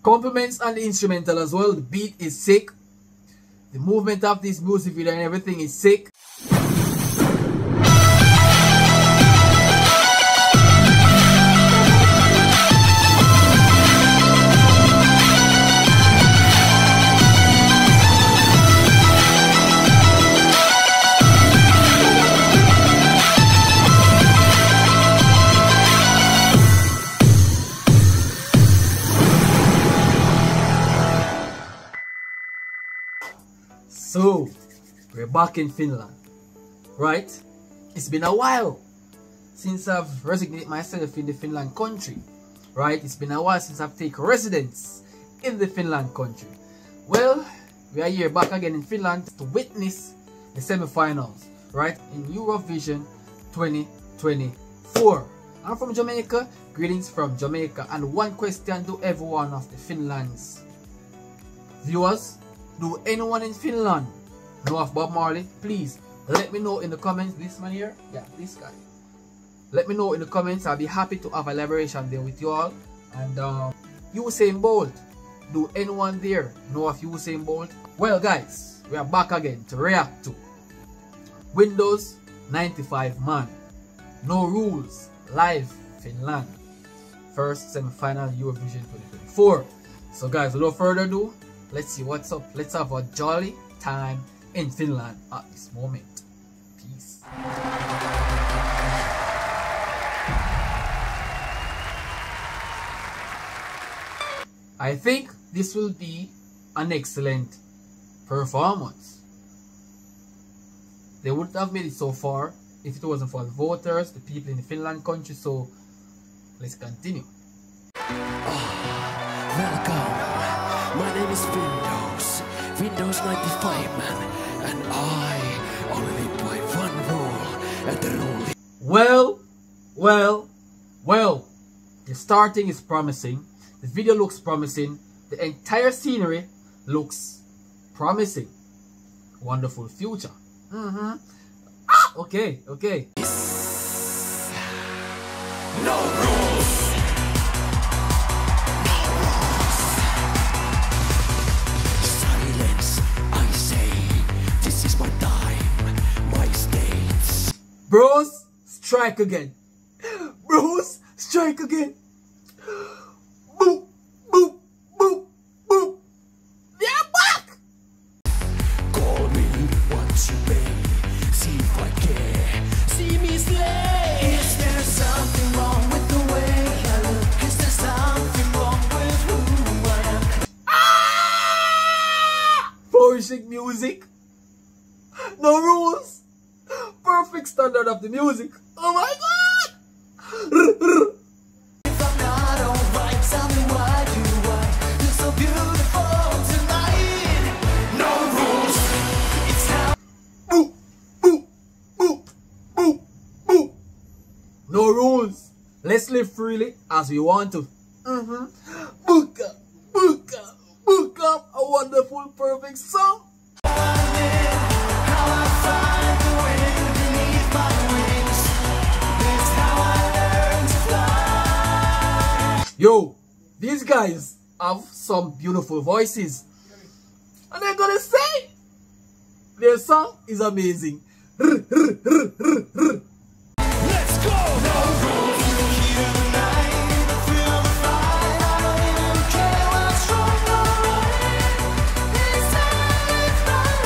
Compliments on the instrumental as well. The beat is sick. The movement of this music video and everything is sick. So, we're back in Finland, right? It's been a while since I've resignated myself in the Finland country, right? It's been a while since I've taken residence in the Finland country. Well, we are here back again in Finland to witness the semi-finals, right? In Eurovision 2024. I'm from Jamaica. Greetings from Jamaica. And one question to every one of the Finland's viewers. Do anyone in Finland know of Bob Marley? Please let me know in the comments. This man here, yeah, this guy. Let me know in the comments. I'll be happy to have a elaboration there with you all. And Usain Bolt. Do anyone there know of Usain Bolt? Well, guys, we are back again to react to Windows95man. No Rules live Finland. First semi-final Eurovision 2024. So, guys, without further ado, let's see what's up. Let's have a jolly time in Finland at this moment. Peace. I think this will be an excellent performance. They wouldn't have made it so far if it wasn't for the voters, the people in the Finland country. So let's continue. Welcome. My name is Windows95man, and I only live by one rule, and the rule is... Well, the starting is promising, the video looks promising, the entire scenery looks promising. Wonderful future. Okay. No rules! Bros, strike again. Bros, strike again. Boop, boop, boop, boop. They're back. Call me what you may. See if I care. See me slay. Is there something wrong with the way I look? Is there something wrong with who I am? Flourishing music. No rules. Perfect standard of the music. Oh my god! If I'm not alright, tell me why do I look so beautiful tonight? No rules. It's how. Boop, boop, boop, boop, boop. No rules. Let's live freely as we want to. Book up a wonderful, perfect song. Yo, these guys have some beautiful voices, and they're gonna say their song is amazing. Let's go! No rules. Here tonight, feel the fire. I don't even care what's wrong or right. This time it's my life.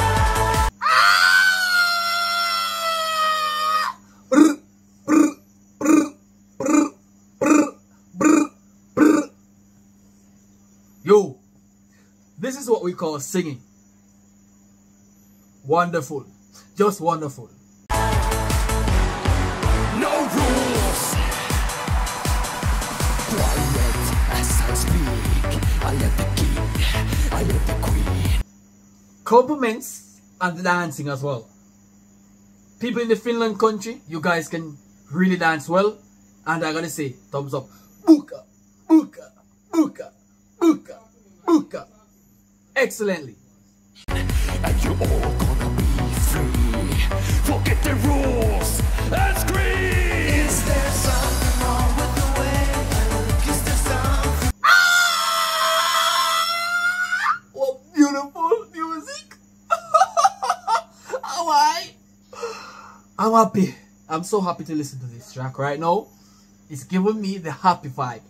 Yo, this is what we call singing. Wonderful. Just wonderful. No rules. Quiet as I speak. I am the king. I am the queen. Compliments and the dancing as well. People in the Finland country, you guys can really dance well. And I'm gonna say thumbs up. Buka, buka, buka, buka, buka. Excellently. And you all gonna be free. Forget the rules and scream. Is there something wrong with the way I look? Is there something? I'm happy. I'm so happy to listen to this track right now. It's giving me the happy vibe.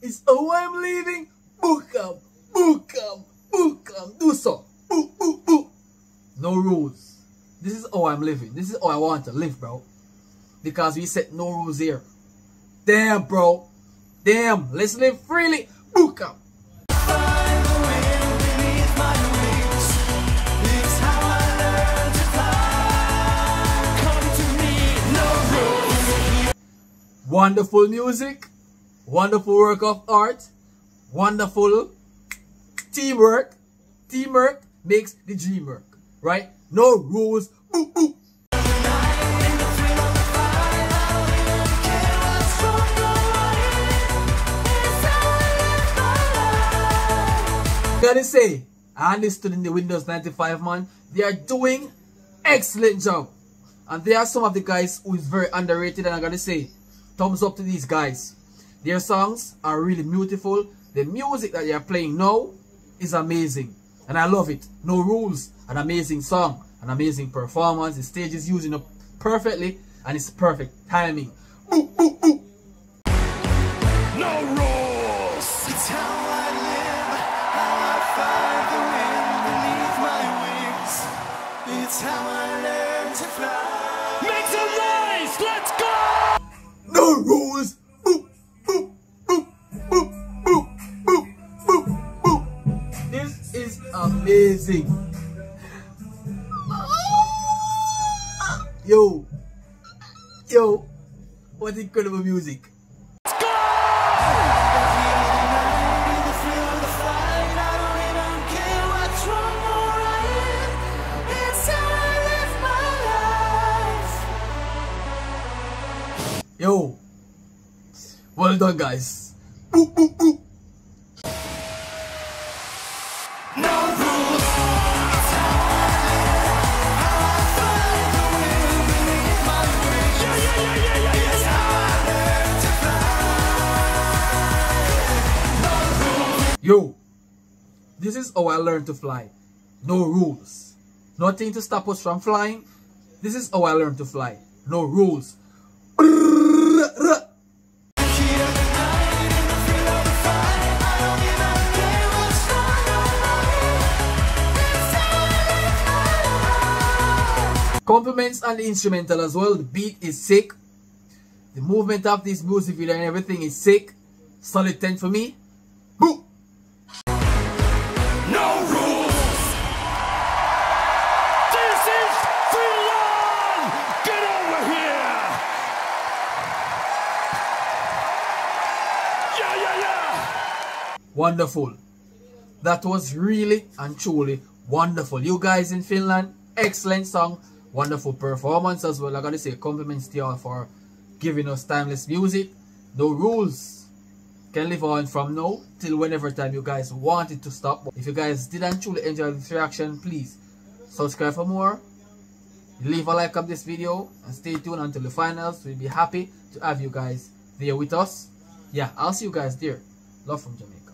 It's how I'm living. Book 'em, book 'em, book 'em. Do so. Book, book, book. No rules. This is how I'm living. This is how I want to live, bro. Because we set no rules here. Damn, bro. Damn. Let's live freely. Book 'em. Wonderful music. Wonderful work of art, wonderful teamwork. Teamwork makes the dream work, right? No rules. Ooh, ooh. Gotta say, I understood in the Windows95man, they are doing excellent job, and there are some of the guys who is very underrated, and I gotta say, thumbs up to these guys. Their songs are really beautiful. The music that they are playing now is amazing. And I love it. No rules. An amazing song. An amazing performance. The stage is using it perfectly. And it's perfect timing. Ooh, ooh, ooh. No rules. It's how I live. How I find the wind beneath my wings. It's how I learn to fly. Make some noise. Let's go. No rules. This is amazing. Yo, what incredible music. Let's go! Yo, well done, guys. Ooh, ooh, ooh. Yo, this is how I learned to fly. No rules. Nothing to stop us from flying. This is how I learned to fly. No rules. Compliments on the instrumental as well. The beat is sick. The movement of this music video and everything is sick. Solid 10 for me. Boo! No rules! This is Finland! Get over here! Yeah! Wonderful. That was really and truly wonderful. You guys in Finland, excellent song. Wonderful performance as well. I gotta say compliments to y'all for giving us timeless music. No rules. Can live on from now till whenever time you guys want it to stop. If you guys did and truly enjoy this reaction, please subscribe for more. Leave a like on this video and stay tuned until the finals. We'll be happy to have you guys there with us. Yeah, I'll see you guys there. Love from Jamaica.